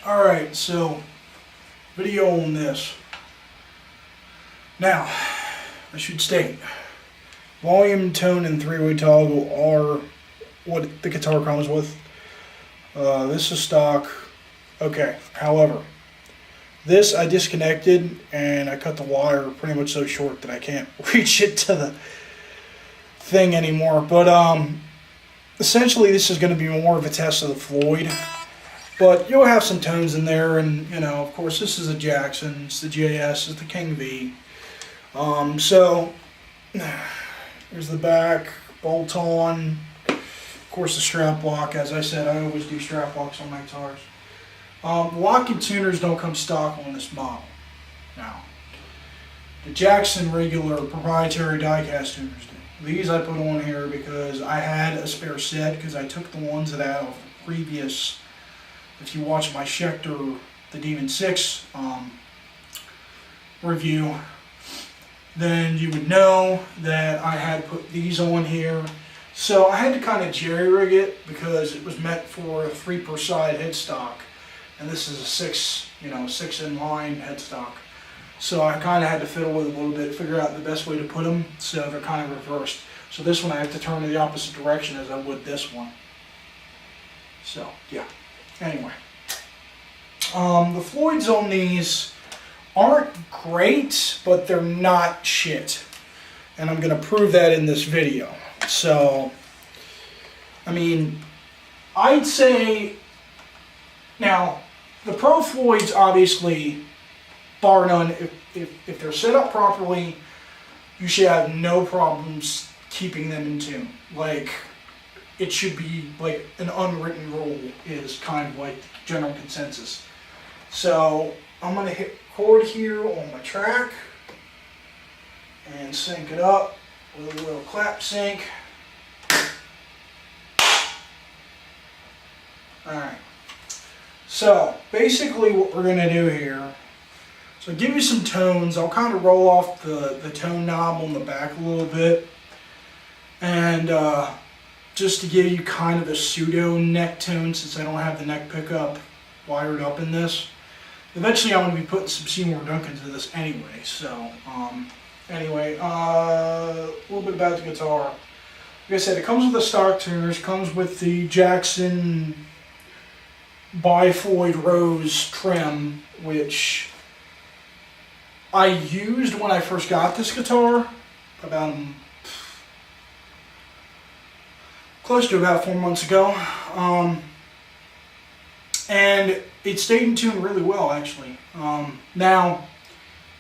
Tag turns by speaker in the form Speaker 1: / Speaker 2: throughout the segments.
Speaker 1: Alright, so video on this. Now, I should state, volume, tone, and three-way toggle are what the guitar comes with. This is stock. Okay, however, this I disconnected and I cut the wire pretty much so short that I can't reach it to the thing anymore. But essentially this is going to be more of a test of the Floyd. But you'll have some tones in there, and you know, of course, this is a Jackson, it's the JS, it's the King V. So here's the back, bolt on. Of course, the strap lock. As I said, I always do strap locks on my guitars. Locking tuners don't come stock on this model. Now, the Jackson regular proprietary die-cast tuners do. These I put on here because I had a spare set, because I took the ones that I had off the previous. If you watch my Schecter, the Demon 6 review, then you would know that I had put these on here. So I had to kind of jerry-rig it because it was meant for a 3 per side headstock, and this is a 6 in-line headstock. So I kind of had to fiddle with it a little bit, figure out the best way to put them so they're kind of reversed. So this one I have to turn in the opposite direction as I would this one. So yeah. Anyway, the Floyds on these aren't great, but they're not shit. And I'm going to prove that in this video. So, I mean, I'd say, now, the Pro Floyds obviously, bar none, if they're set up properly, you should have no problems keeping them in tune. Like, it should be like an unwritten rule is kind of like the general consensus. So I'm going to hit record here on my track and sync it up with a little clap sync. Alright, so basically what we're going to do here, so give you some tones. I'll kind of roll off the tone knob on the back a little bit, and just to give you kind of a pseudo neck tone, since I don't have the neck pickup wired up in this. Eventually I'm going to be putting some Seymour Duncans into this anyway. So anyway, a little bit about the guitar. Like I said, it comes with the stock tuners, comes with the Jackson by Floyd Rose trim, which I used when I first got this guitar about close to about 4 months ago, and it stayed in tune really well, actually. Now,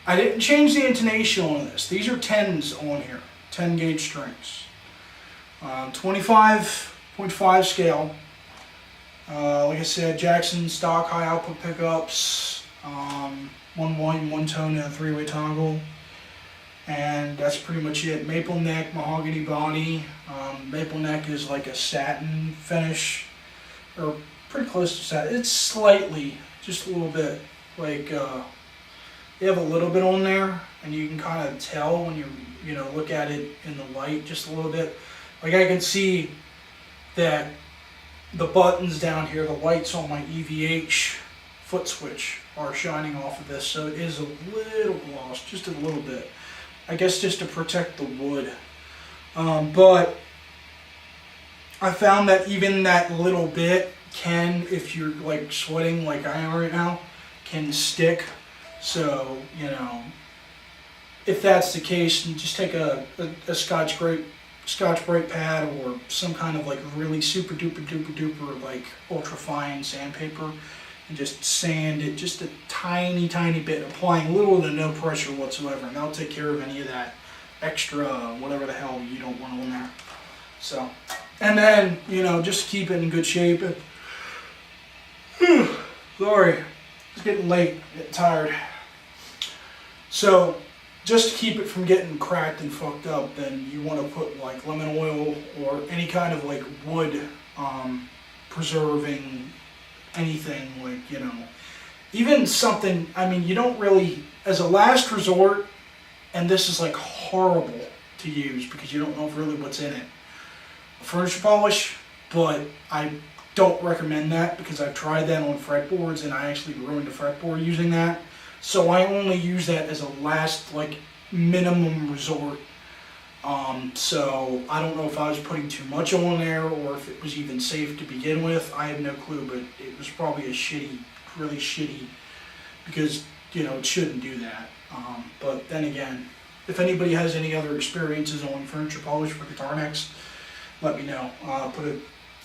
Speaker 1: I didn't change the intonation on this. These are 10s on here, 10 gauge strings, 25.5 scale. Like I said, Jackson stock high output pickups, 1 volume, 1 tone, and a 3-way toggle. And that's pretty much it. Maple neck, mahogany body. Maple neck is like a satin finish, or pretty close to satin. It's slightly, just a little bit, like you have a little bit on there, and you can kind of tell when you look at it in the light just a little bit. Like I can see that the buttons down here, the lights on my EVH foot switch are shining off of this, so it is a little gloss, just a little bit. I guess just to protect the wood. But I found that even that little bit can, if you're like sweating like I am right now, can stick. So, if that's the case, you just take a Scotch Brite pad or some kind of like really super duper duper duper like ultra fine sandpaper, and just sand it just a tiny bit, applying little to no pressure whatsoever, and that'll take care of any of that extra whatever the hell you don't want on there. So, and then just to keep it in good shape. Sorry, it's getting late, getting tired. So just to keep it from getting cracked and fucked up, then you want to put like lemon oil or any kind of like wood preserving anything, like, even something, I mean, you don't really, as a last resort, and this is like horrible to use because you don't know really what's in it, furniture polish, but I don't recommend that because I've tried that on fretboards and I actually ruined a fretboard using that. So I only use that as a last, like, minimum resort. So I don't know if I was putting too much on there or if it was even safe to begin with. I have no clue, but it was probably a shitty, really shitty, because, you know, it shouldn't do that. But then again, if anybody has any other experiences on furniture polish for guitar necks, let me know. Put a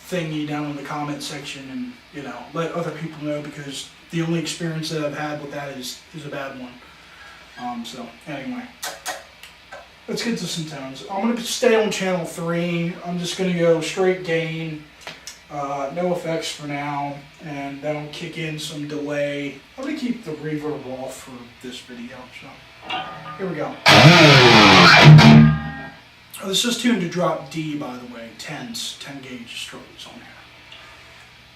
Speaker 1: thingy down in the comment section and, you know, let other people know, because the only experience that I've had with that is a bad one. So anyway, let's get to some tones. I'm going to stay on channel 3. I'm just going to go straight gain, no effects for now, and then I'll kick in some delay. I'm going to keep the reverb off for this video, so here we go. Oh, this is tuned to drop D, by the way, 10 gauge strokes on here.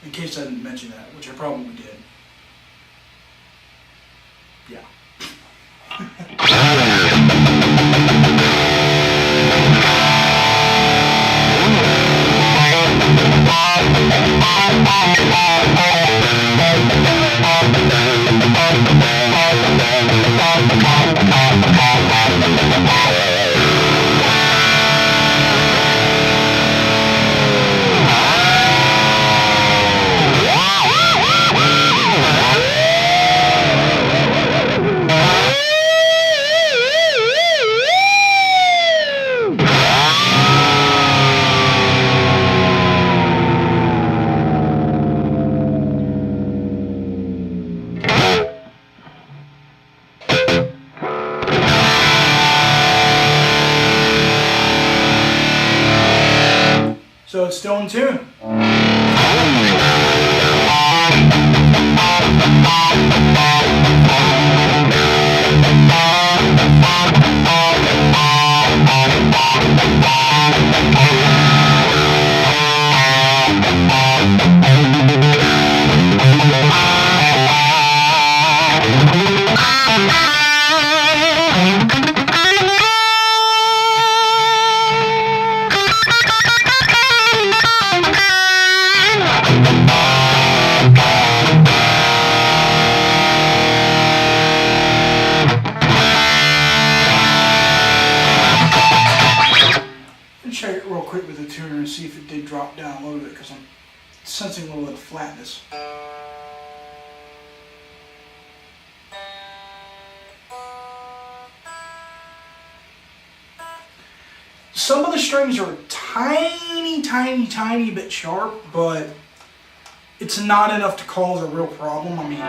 Speaker 1: In case I didn't mention that, which I probably did. Yeah. So it's still in tune. Check it real quick with the tuner and see if it did drop down a little bit, because I'm sensing a little bit of flatness. Some of the strings are tiny bit sharp, but it's not enough to cause a real problem. I mean,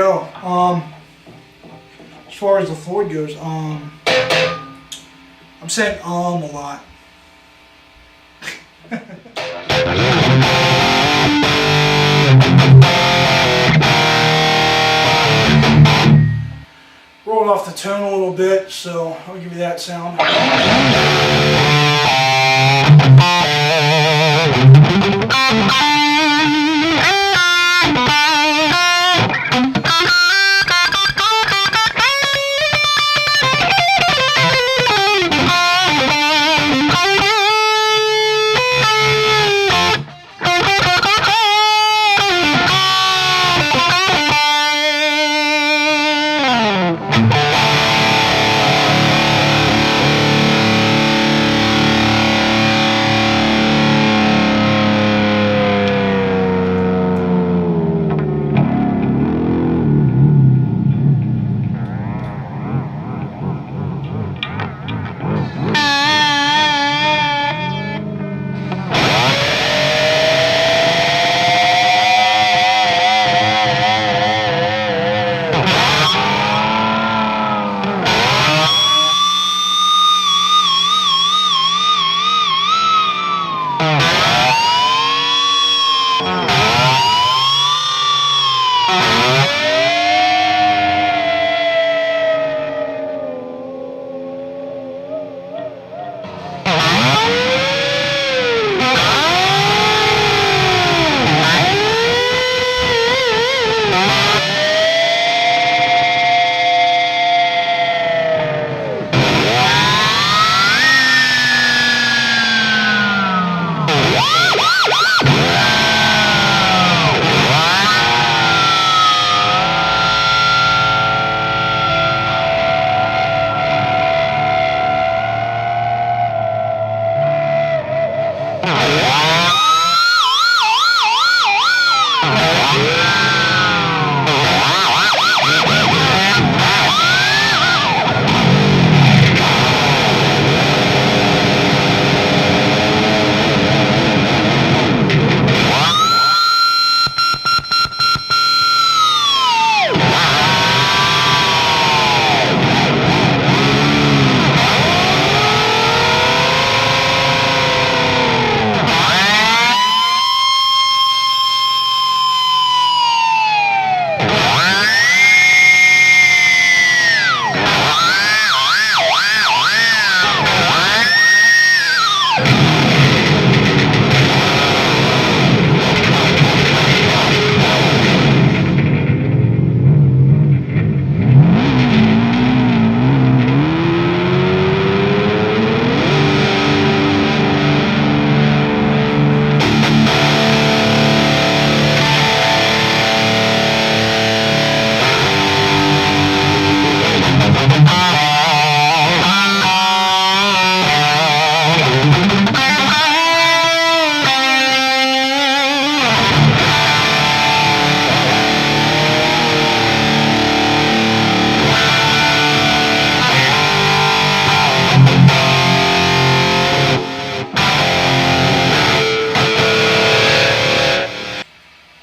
Speaker 1: go. As far as the Floyd goes, I'm saying a lot. Rolled off the tone a little bit, so I'll give you that sound.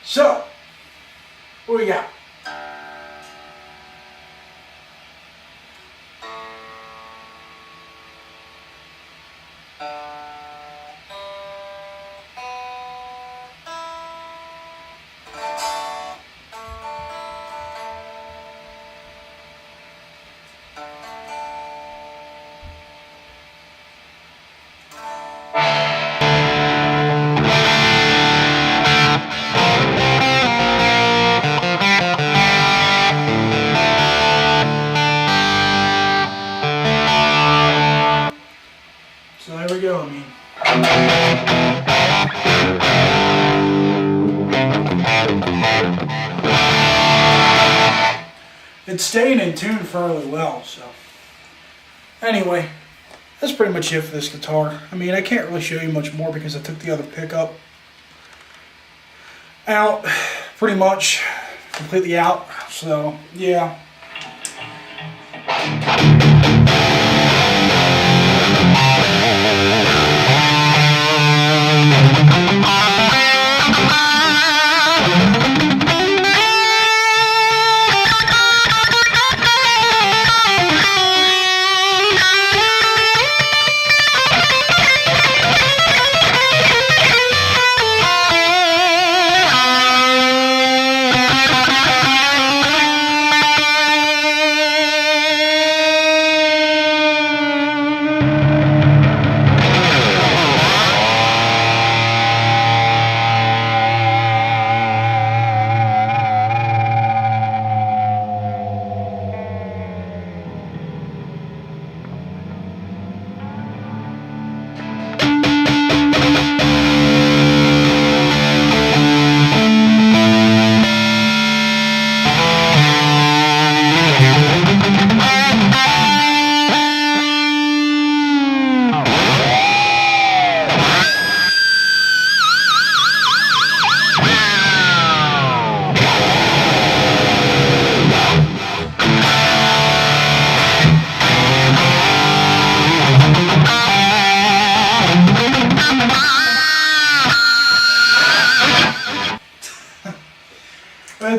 Speaker 1: So, what we got? So there we go, I mean. It's staying in tune fairly well, so. Anyway, that's pretty much it for this guitar. I mean, I can't really show you much more because I took the other pickup out, pretty much completely out, so yeah.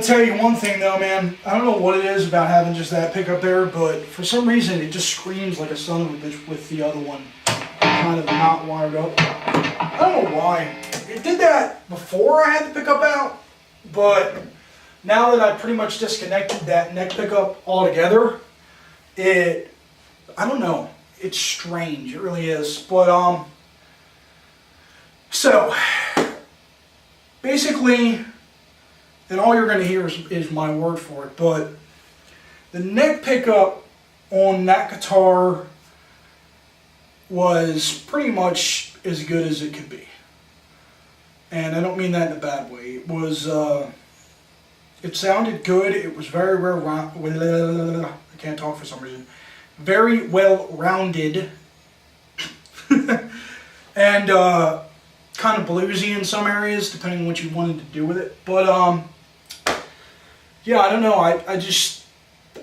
Speaker 1: tell you one thing though, man. I don't know what it is about having just that pickup there, but for some reason it just screams like a son of a bitch with the other one kind of not wired up. I don't know why. It did that before I had the pickup out, but now that I pretty much disconnected that neck pickup altogether, I don't know. It's strange. It really is. But so basically, and all you're going to hear is my word for it, but the neck pickup on that guitar was pretty much as good as it could be. And I don't mean that in a bad way. It was, it sounded good. It was very well I can't talk for some reason. Very well rounded. And kind of bluesy in some areas, depending on what you wanted to do with it. But yeah, I don't know.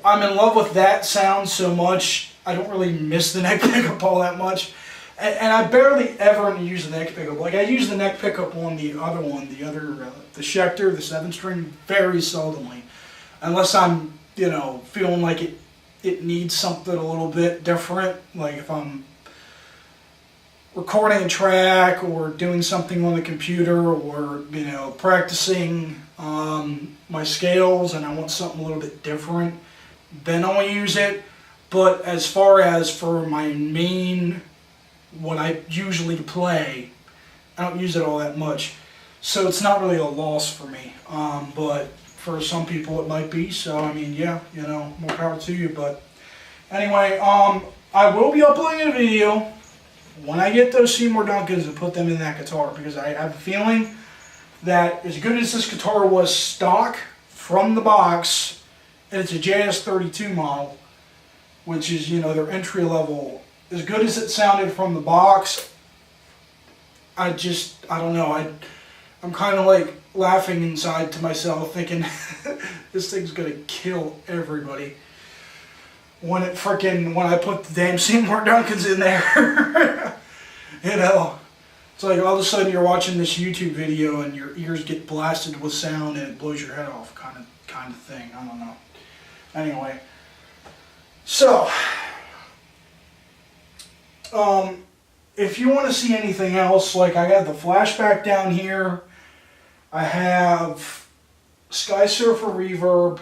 Speaker 1: I'm in love with that sound so much. I don't really miss the neck pickup all that much. And I barely ever use the neck pickup. Like I use the neck pickup on the other one, the Schecter, the 7-string, very seldomly. Unless I'm, you know, feeling like it needs something a little bit different. Like if I'm recording a track or doing something on the computer or, you know, practicing my scales and I want something a little bit different, then I'll use it. But as far as for my main, what I usually play, I don't use it all that much. So it's not really a loss for me. But for some people it might be. So I mean, yeah, you know, more power to you. But anyway, I will be uploading a video when I get those Seymour Duncans and put them in that guitar, because I have a feeling that as good as this guitar was stock from the box, and it's a JS32 model, which is, you know, their entry level, as good as it sounded from the box, I don't know, I'm kind of like laughing inside to myself thinking this thing's gonna kill everybody when I put the damn Seymour Duncans in there. You know, it's like all of a sudden you're watching this YouTube video and your ears get blasted with sound and it blows your head off, kind of thing. I don't know. Anyway, so if you want to see anything else, like I got the flashback down here, I have Sky Surfer reverb,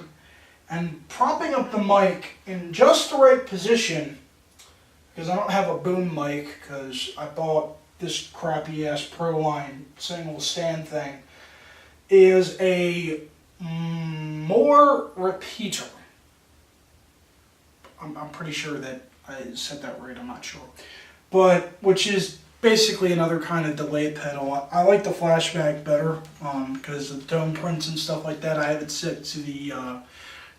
Speaker 1: and propping up the mic in just the right position, because I don't have a boom mic, because I bought this crappy ass Proline single stand thing, is a Moore repeater. I'm pretty sure that I said that right, I'm not sure. But, which is basically another kind of delay pedal. I like the flashback better, because of the tone prints and stuff like that. I have it set to the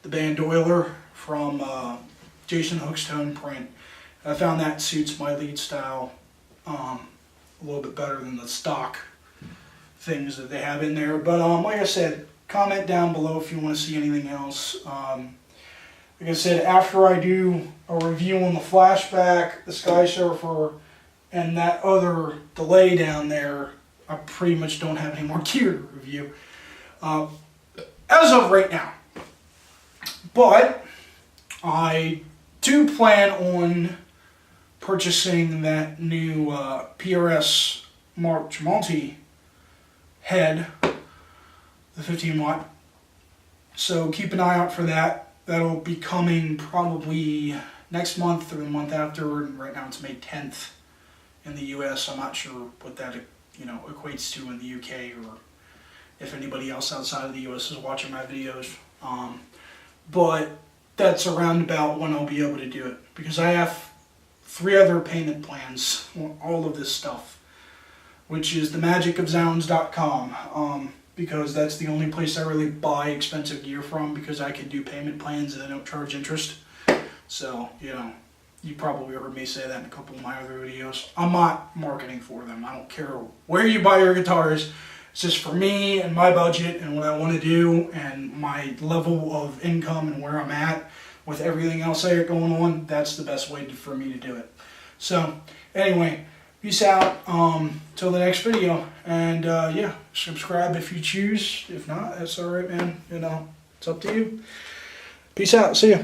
Speaker 1: Bandolier from Jason Hook's tone print. I found that suits my lead style a little bit better than the stock things that they have in there. But like I said, comment down below if you want to see anything else. Like I said, after I do a review on the flashback, the Sky Surfer, and that other delay down there, I pretty much don't have any more gear to review as of right now. But I do plan on purchasing that new PRS Mark Tremonti head, the 15 watt. So keep an eye out for that. That'll be coming probably next month or the month after. And right now it's May 10th in the US. I'm not sure what that, you know, equates to in the UK, or if anybody else outside of the US is watching my videos. But that's around about when I'll be able to do it, because I have 3 other payment plans on all of this stuff, which is themagicofzounds.com, because that's the only place I really buy expensive gear from, because I can do payment plans and I don't charge interest. So, you know, you probably heard me say that in a couple of my other videos. I'm not marketing for them. I don't care where you buy your guitars. It's just for me and my budget and what I want to do and my level of income and where I'm at with everything else I got going on. That's the best way for me to do it. So, anyway, peace out. Till the next video. And yeah, subscribe if you choose. If not, that's alright, man. You know, it's up to you. Peace out. See ya.